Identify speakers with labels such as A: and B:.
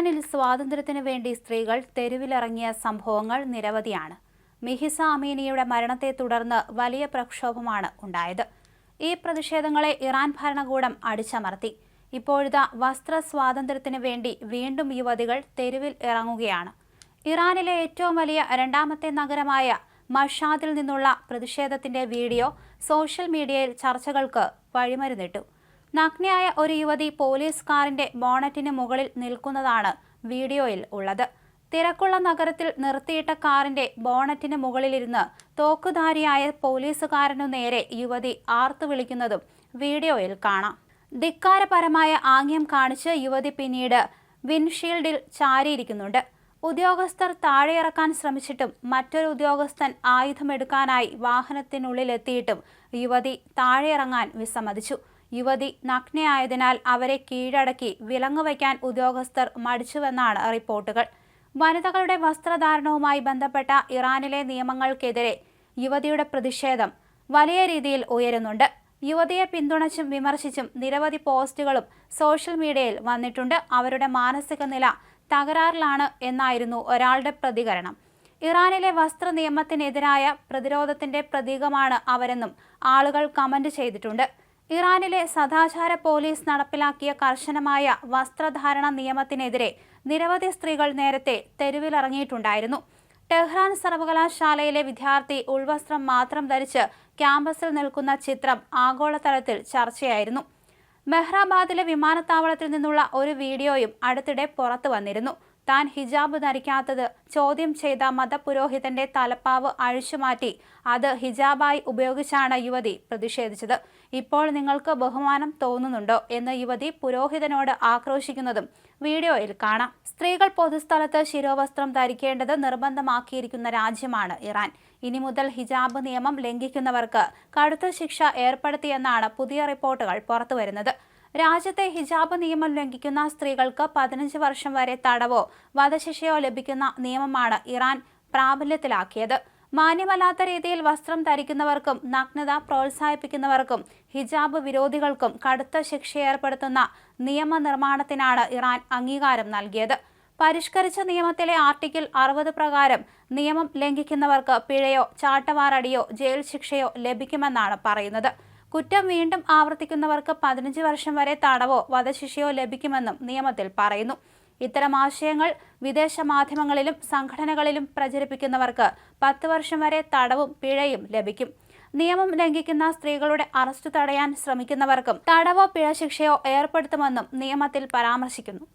A: ഇറാനിൽ സ്വാതന്ത്ര്യത്തിനു വേണ്ടി സ്ത്രീകൾ തെരുവിലിറങ്ങിയ സംഭവങ്ങൾ നിരവധിയാണ്. മിഹിസ അമീനിയുടെ മരണത്തെ തുടർന്ന് വലിയ പ്രക്ഷോഭമാണ് ഉണ്ടായത്. ഈ പ്രതിഷേധങ്ങളെ ഇറാൻ ഭരണകൂടം അടിച്ചമർത്തി. ഇപ്പോഴിതാ വസ്ത്ര സ്വാതന്ത്ര്യത്തിനു വേണ്ടി വീണ്ടും യുവതികൾ തെരുവിൽ ഇറങ്ങുകയാണ്. ഇറാനിലെ ഏറ്റവും വലിയ രണ്ടാമത്തെ നഗരമായ മഷാദിൽ നിന്നുള്ള പ്രതിഷേധത്തിന്റെ വീഡിയോ സോഷ്യൽ മീഡിയയിൽ ചർച്ചകൾക്ക് വഴിമരുന്നിട്ടു. നഗ്നയായ ഒരു യുവതി പോലീസ് കാറിന്റെ ബോണറ്റിന് മുകളിൽ നിൽക്കുന്നതാണ് വീഡിയോയിൽ ഉള്ളത്. തിരക്കുള്ള നഗരത്തിൽ നിർത്തിയിട്ട കാറിന്റെ ബോണറ്റിന് മുകളിലിരുന്ന് തോക്കുധാരിയായ പോലീസുകാരനു നേരെ യുവതി ആർത്തു വിളിക്കുന്നതും വീഡിയോയിൽ കാണാം. ധിക്കാരപരമായ ആംഗ്യം കാണിച്ച് യുവതി പിന്നീട് വിൻഷീൽഡിൽ ചാരിയിരിക്കുന്നുണ്ട്. ഉദ്യോഗസ്ഥർ താഴെയിറക്കാൻ ശ്രമിച്ചിട്ടും മറ്റൊരു ഉദ്യോഗസ്ഥൻ ആയുധമെടുക്കാനായി വാഹനത്തിനുള്ളിലെത്തിയിട്ടും യുവതി താഴെയിറങ്ങാൻ വിസമ്മതിച്ചു. യുവതി നഗ്നയായതിനാൽ അവരെ കീഴടക്കി വിലങ്ങുവയ്ക്കാൻ ഉദ്യോഗസ്ഥർ മടിച്ചുവെന്നാണ് റിപ്പോർട്ടുകൾ. വനിതകളുടെ വസ്ത്രധാരണവുമായി ബന്ധപ്പെട്ട ഇറാനിലെ നിയമങ്ങൾക്കെതിരെ യുവതിയുടെ പ്രതിഷേധം വലിയ രീതിയിൽ ഉയരുന്നുണ്ട്. യുവതിയെ പിന്തുണച്ചും വിമർശിച്ചും നിരവധി പോസ്റ്റുകളും സോഷ്യൽ മീഡിയയിൽ വന്നിട്ടുണ്ട്. അവരുടെ മാനസിക നില തകരാറിലാണ് എന്നായിരുന്നു ഒരാളുടെ പ്രതികരണം. ഇറാനിലെ വസ്ത്ര നിയമത്തിനെതിരായ പ്രതിരോധത്തിന്റെ പ്രതീകമാണ് അവരെന്നും ആളുകൾ കമന്റ് ചെയ്തിട്ടുണ്ട്. ഇറാനിലെ സദാചാര പോലീസ് നടപ്പിലാക്കിയ കർശനമായ വസ്ത്രധാരണ നിയമത്തിനെതിരെ നിരവധി സ്ത്രീകൾ നേരത്തെ തെരുവിലിറങ്ങിയിട്ടുണ്ടായിരുന്നു. ടെഹ്റാൻ സർവകലാശാലയിലെ വിദ്യാർത്ഥി ഉൾവസ്ത്രം മാത്രം ധരിച്ച് ക്യാമ്പസിൽ നിൽക്കുന്ന ചിത്രം ആഗോളതലത്തിൽ ചർച്ചയായിരുന്നു. മെഹ്റാബാദിലെ വിമാനത്താവളത്തിൽ നിന്നുള്ള ഒരു വീഡിയോയും അടുത്തിടെ പുറത്തു വന്നിരുന്നു. താൻ ഹിജാബ് ധരിക്കാത്തത് ചോദ്യം ചെയ്ത മതപുരോഹിതന്റെ തലപ്പാവ് അഴിച്ചുമാറ്റി അത് ഹിജാബായി ഉപയോഗിച്ചാണ് യുവതി പ്രതിഷേധിച്ചത്. ഇപ്പോൾ നിങ്ങൾക്ക് ബഹുമാനം തോന്നുന്നുണ്ടോ എന്ന് യുവതി പുരോഹിതനോട് ആക്രോശിക്കുന്നതും വീഡിയോയിൽ കാണാം. സ്ത്രീകൾ പൊതുസ്ഥലത്ത് ശിരോവസ്ത്രം ധരിക്കേണ്ടത് നിർബന്ധമാക്കിയിരിക്കുന്ന രാജ്യമാണ് ഇറാൻ. ഇനി മുതൽ ഹിജാബ് നിയമം ലംഘിക്കുന്നവർക്ക് കടുത്ത ശിക്ഷ ഏർപ്പെടുത്തിയെന്നാണ് പുതിയ റിപ്പോർട്ടുകൾ പുറത്തുവരുന്നത്. രാജ്യത്തെ ഹിജാബ് നിയമം ലംഘിക്കുന്ന സ്ത്രീകൾക്ക് 15 വർഷം വരെ തടവോ വധശിക്ഷയോ ലഭിക്കുന്ന നിയമമാണ് ഇറാൻ പ്രാബല്യത്തിലാക്കിയത്. മാന്യമല്ലാത്ത രീതിയിൽ വസ്ത്രം ധരിക്കുന്നവർക്കും നഗ്നത പ്രോത്സാഹിപ്പിക്കുന്നവർക്കും ഹിജാബ് വിരോധികൾക്കും കടുത്ത ശിക്ഷ ഏർപ്പെടുത്തുന്ന നിയമനിർമ്മാണത്തിനാണ് ഇറാൻ അംഗീകാരം നൽകിയത്. പരിഷ്കരിച്ച നിയമത്തിലെ ആർട്ടിക്കിൾ 60 പ്രകാരം നിയമം ലംഘിക്കുന്നവർക്ക് പിഴയോ ചാട്ടവാറടിയോ ജയിൽ ശിക്ഷയോ ലഭിക്കുമെന്നാണ് പറയുന്നത്. കുറ്റം വീണ്ടും ആവർത്തിക്കുന്നവർക്ക് 15 വർഷം വരെ തടവോ വധശിക്ഷയോ ലഭിക്കുമെന്നും നിയമത്തിൽ പറയുന്നു. ഇത്തരം ആശയങ്ങൾ വിദേശ മാധ്യമങ്ങളിലും സംഘടനകളിലും പ്രചരിപ്പിക്കുന്നവർക്ക് 10 വർഷം വരെ തടവും പിഴയും ലഭിക്കും. നിയമം ലംഘിക്കുന്ന സ്ത്രീകളുടെ അറസ്റ്റ് തടയാൻ ശ്രമിക്കുന്നവർക്കും തടവോ പിഴ ശിക്ഷയോ ഏർപ്പെടുത്തുമെന്നും നിയമത്തിൽ പരാമർശിക്കുന്നു.